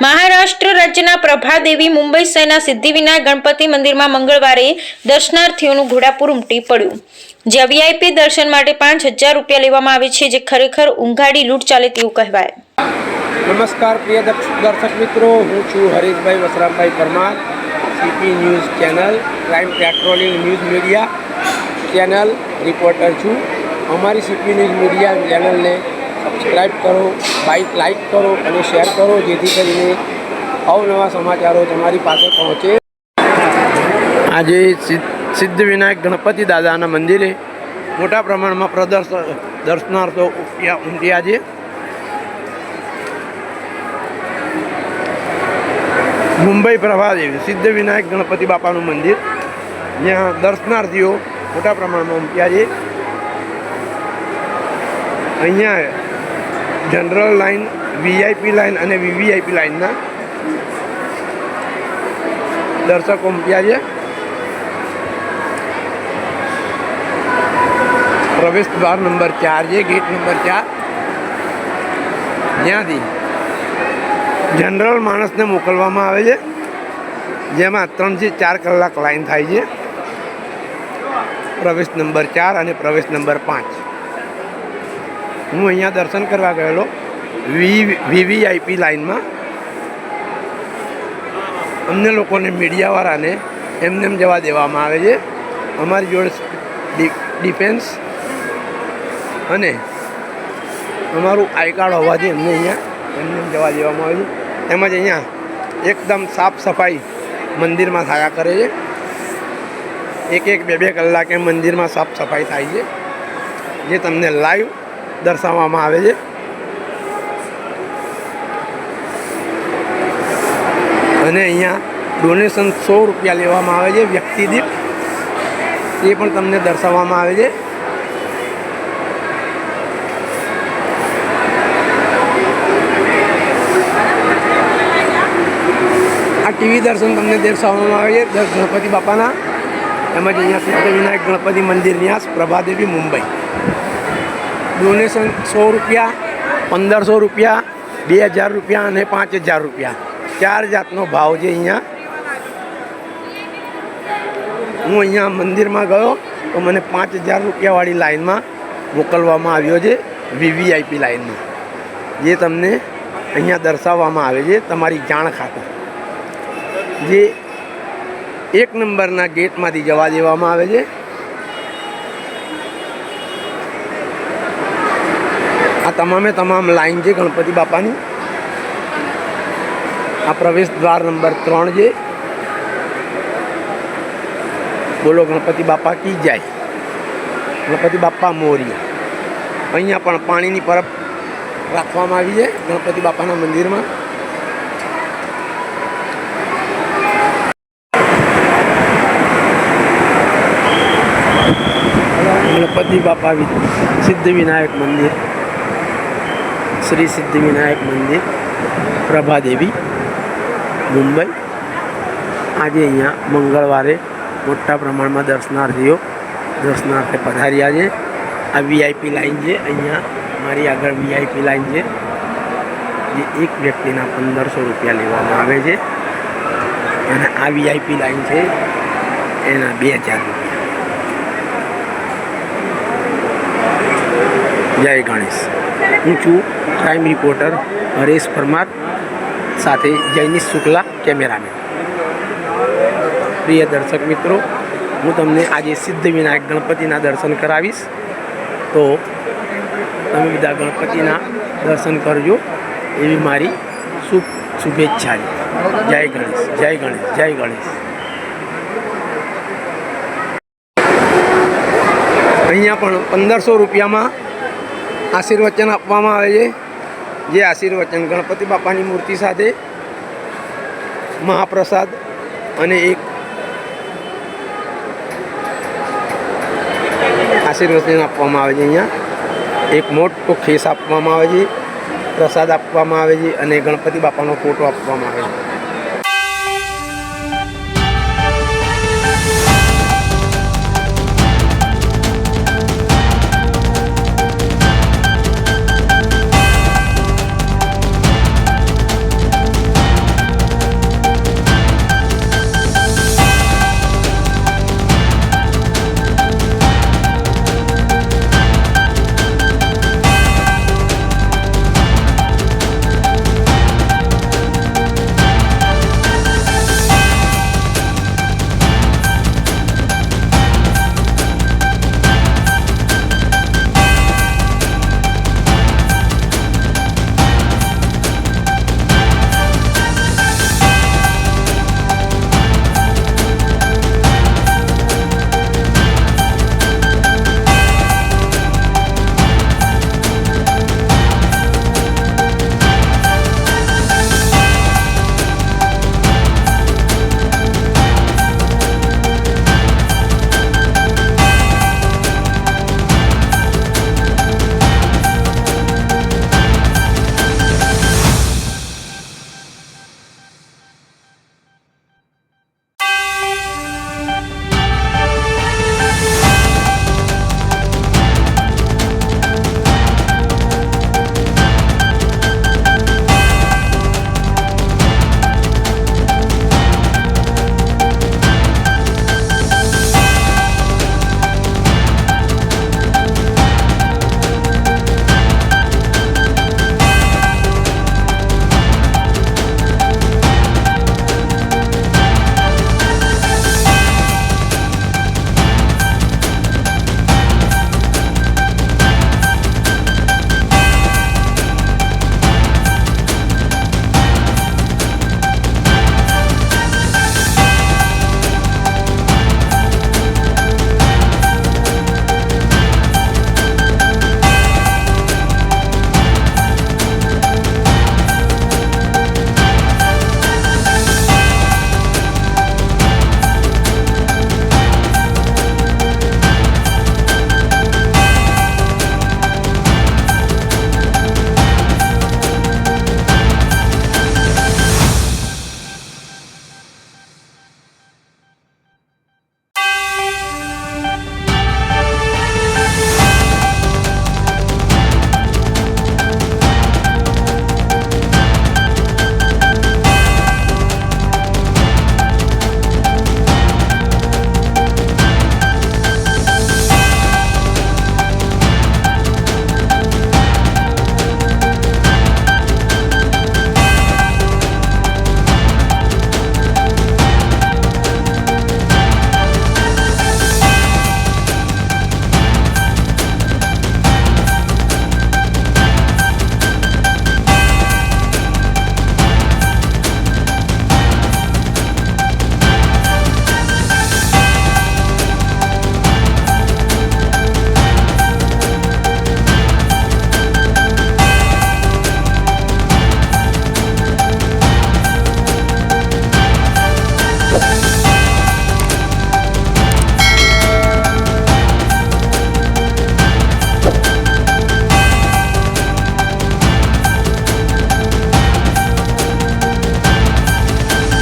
મહારાષ્ટ્ર રાજ્યના પ્રભાદેવી મુંબઈ શહેરના સિદ્ધિવિનાયક ગણપતિ મંદિરમાં મંગળવારે દર્શનાર્થીઓનું ઘોડાપુર ઉમટી પડ્યું, જ્યાં વીઆઈપી દર્શન માટે 5,000 રૂપિયા લેવામાં આવે છે, જે ખરેખર ઊંઘાડી લૂંટ ચાલે તેવું કહેવાય. નમસ્કાર પ્રિય દર્શક મિત્રો, હું છું Harishbhai Vasrambhai Parmar, CP news channel crime patrolling news media channel reporter છું. અમારી સીપી ન્યૂઝ મીડિયા ચેનલને સબસ્ક્રાઈબ કરો, લાઈક કરો અને શેર કરો, જેથી કરીને અવનવા સમાચારો તમારી પાસે પહોંચે. આજે સિદ્ધિવિનાયક ગણપતિ દાદાના મંદિરે મોટા પ્રમાણમાં દર્શનાર્થો ઉમટ્યા છે. મુંબઈ પ્રભાદેવી સિદ્ધિવિનાયક ગણપતિ બાપાનું મંદિર, જ્યાં દર્શનાર્થીઓ મોટા પ્રમાણમાં ઉમટ્યા છે. અહીંયા જનરલ લાઇન, વીઆઈપી લાઇન અને વીવીઆઈપી લાઇનના દર્શકો ઉમટ્યા છે. પ્રવેશ દ્વાર નંબર 4 છે, ગેટ નંબર 4, જ્યાંથી જનરલ માણસને મોકલવામાં આવે છે, જેમાં 3 થી 4 કલાક લાઈન થાય છે. પ્રવેશ નંબર 4 અને પ્રવેશ નંબર 5. હું અહીંયા દર્શન કરવા ગયેલો વીવીઆઈપી લાઇનમાં. અમને લોકોને મીડિયાવાળાને એમને જવા દેવામાં આવે છે. અમારી જોડે ડિફેન્સ અને અમારું આઈ કાર્ડ હોવાથી અમને અહીંયા એમને જવા દેવામાં આવે છે. તેમજ અહીંયા એકદમ સાફ સફાઈ મંદિરમાં થયા કરે છે. 1-2 કલાકે મંદિરમાં સાફ સફાઈ થાય છે, જે તમને લાઈવ દર્શાવવામાં આવે છે. અને અહીંયા ડોનેશન 100 રૂપિયા લેવામાં આવે છે વ્યક્તિ દીઠ, એ પણ તમને દર્શાવવામાં આવે છે. આ ટીવી દર્શન તમને દર્શાવવામાં આવે છે ગણપતિ બાપાના. તેમજ અહીંયા સિદ્ધિવિનાયક ગણપતિ મંદિર ન્યાસ, પ્રભાદેવી, મુંબઈ. ડોનેશન 100 રૂપિયા, 1,500 રૂપિયા, 2,000 રૂપિયા અને 5,000 રૂપિયા, 4 જાતનો ભાવ છે અહીંયા. હું અહીંયા મંદિરમાં ગયો તો મને 5,000 રૂપિયાવાળી લાઇનમાં મોકલવામાં આવ્યો છે, વીવીઆઈપી લાઇનમાં, જે તમને અહીંયા દર્શાવવામાં આવે છે તમારી જાણ ખાતર. જે 1 નંબરના ગેટમાંથી જવા દેવામાં આવે છે. આ તમામ લાઈન છે ગણપતિ બાપાની. આ પ્રવેશ દ્વાર નંબર 3 છે. બોલો ગણપતિ બાપા કી જય, ગણપતિ બાપા મોરિયા. અહીંયા પણ પાણીની પરબ રાખવામાં આવી છે ગણપતિ બાપાના મંદિરમાં. ગણપતિ બાપા સિદ્ધિવિનાયક મંદિર, શ્રી સિદ્ધિવિનાયક મંદિર, પ્રભાદેવી, મુંબઈ. આજે અહીંયા મંગળવારે મોટા પ્રમાણમાં દર્શનાર્થીઓ દર્શનાર્થે પધાર્યા છે. આ વીઆઈપી લાઇન છે. અહીંયા મારી આગળ વીઆઈપી લાઇન છે, જે એક વ્યક્તિના 1,500 રૂપિયા લેવામાં આવે છે. અને આ વીઆઈપી લાઇન છે, એના 2,000 રૂપિયા. જય ગણેશ. હું છું ક્રાઇમ રિપોર્ટર હરેશ પરમાર, સાથે જૈનિશ શુક્લા કેમેરામેન. પ્રિય દર્શક મિત્રો, હું તમને આજે સિદ્ધિવિનાયક ગણપતિના દર્શન કરાવીશ, તો તમે બધા ગણપતિના દર્શન કરજો એવી મારી શુભેચ્છા છે. જય ગણેશ, જય ગણેશ, જય ગણેશ. અહીંયા પણ 1,500 રૂપિયામાં આશીર્વચન આપવામાં આવે છે. જે આશીર્વચન ગણપતિ બાપાની મૂર્તિ સાથે મહાપ્રસાદ અને એક આશીર્વચન આપવામાં આવે છે. અહીંયા એક મોટો ખેસ આપવામાં આવે છે, પ્રસાદ આપવામાં આવે છે અને ગણપતિ બાપાનો ફોટો આપવામાં આવે છે.